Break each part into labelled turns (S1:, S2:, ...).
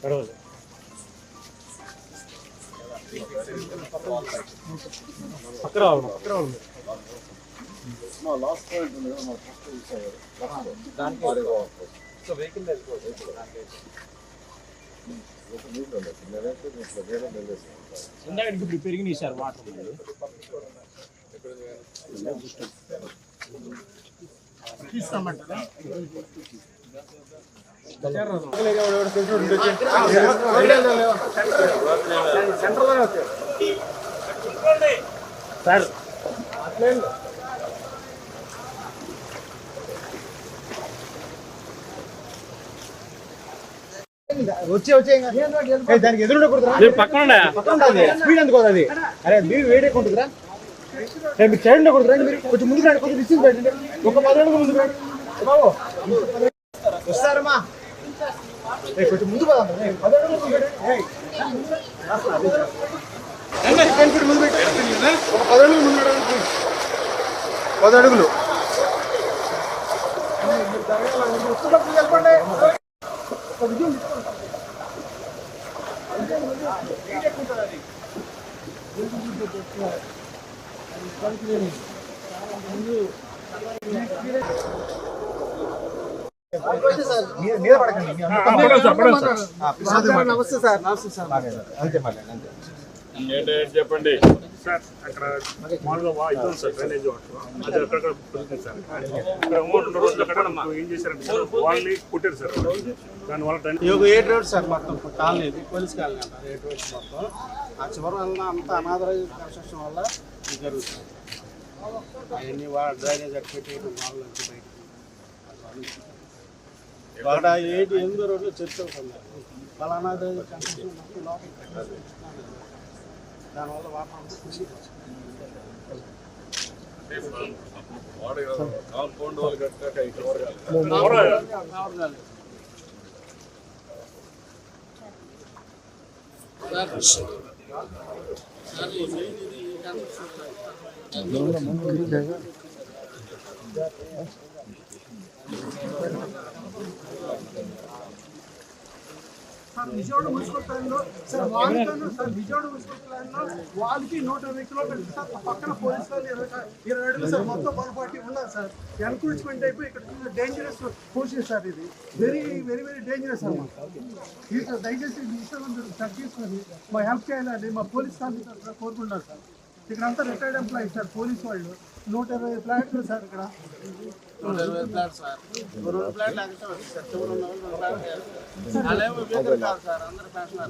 S1: పర్వాలేదు. పక్క రావాలి. ఇప్పుడు పెరిగినాయి సార్ వాటర్ తీసుకోమంటారా? సార్ దానికి ఎదురు పక్కన స్పీడ్ ఎందుకు అది? అరే మీరు వేడేకుంటుందిరా, మీరు సైడ్ ఉండకూడదురా, మీరు కొంచెం ముందుకు రండి, కొంచెం డిస్టెన్స్ పెట్టండి, ఒక 10 అడుగులు ముందుకు రండి బాబు. వస్తారమ్మా, కొంచెం ముందు పోదాం, 10 అడుగులు ముందు పెట్టండి, ముందు పెట్టండి, ఒక 10 అడుగులు ముందు పెట్టండి, 10 అడుగులు వెళ్ళిపోండి. మీద పడకండి. నమస్తే సార్. నమస్తే సార్. అంతే మాట్లాడండి.
S2: చెప్పండి సార్. అక్కడ మామూలుగా ఇది సార్ డ్రైనేజ్ వాటర్ అది అక్కడ సార్ ఇక్కడ అమౌంట్ రోజులు అక్కడ ఏం చేశారంటే వాళ్ళని కుట్టారు సార్. దానివల్ల
S1: ఏ రోడ్ సార్ మొత్తం కాలనీ, పోలీస్ కాలనీ అంటారు. ఏ రోడ్ మొత్తం ఆ చివరి వల్ల అంతా అనాథరైజ్ కన్స్ట్రక్షన్ వల్ల ఇది జరుగుతుంది. అవన్నీ డ్రైనేజ్ పెట్టి వాళ్ళ నుంచి బయట 8 రోడ్లు చెప్తున్నారు. వాళ్ళ అనాథరైజ్ కన్స్ట్రక్షన్ మొత్తం లోపల దానివల్ల వాటర్
S2: కాంపౌండ్ వాళ్ళు కట్టాక
S3: విజయవాడ మున్సిపల్ ప్లాన్లో సార్ విజయవాడ మున్సిపల్ ప్లాన్లో వాళ్ళకి 120 కిలోమీటర్లు సార్. పక్కన పోలీసు వాళ్ళు 20 అడుగులు సార్. మొత్తం 140 ఉన్నారు సార్. ఎన్క్రోచ్మెంట్ అయిపోయి ఇక్కడ డేంజరస్ పొజిషన్ సార్. ఇది వెరీ వెరీ వెరీ డేంజరస్ అన్నమాట. దయచేసి ఈ విషయంలో మీరు సార్ తీసుకొని మా హెల్ప్ చేయాలని మా పోలీస్ ఆఫీసర్ కోరుకుంటున్నారు సార్. ఇక్కడ అంతా రిటైర్డ్ ఎంప్లాయీస్ సార్. పోలీసు వాళ్ళు 120 ఫ్లాట్లు సార్. ఇక్కడ
S1: 120 ఫ్లాట్ సార్. 2 ఫ్లాట్లు సార్. అందరూ ఫ్యాషన్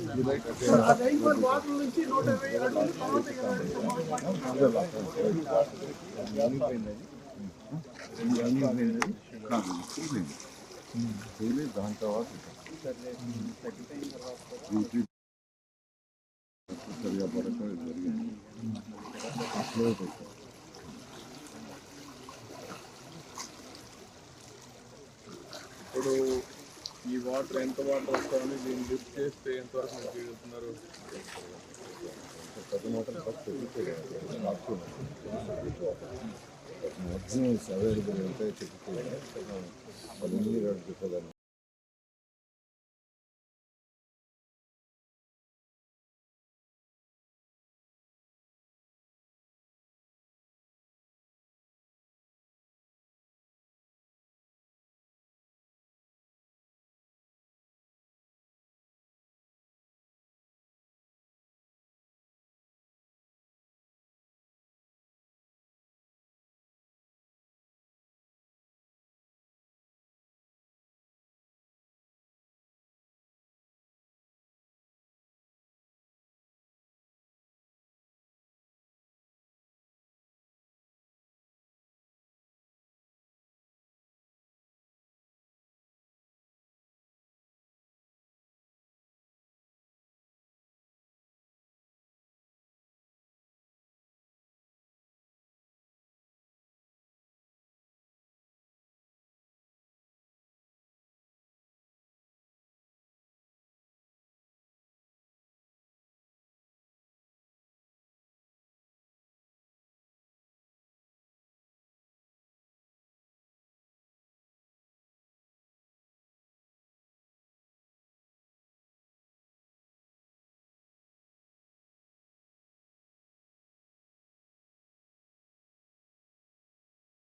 S3: వాటర్ నుంచి 120 అడుగులు తర్వాత 20
S4: దాని తర్వాత సరిగా పడక జరిగింది.
S2: ఇప్పుడు ఈ వాటర్ ఎంత వాటర్ వస్తామని దీన్ని లిఫ్ట్ చేస్తే ఎంతవరకు మీరు వెళ్తున్నారు?
S4: పెద్ద మోటార్ ఫస్ట్ మ్యాక్సిమం అవైలబుల్ ఉంటాయి చెప్తే 10 చెప్పేదాన్ని.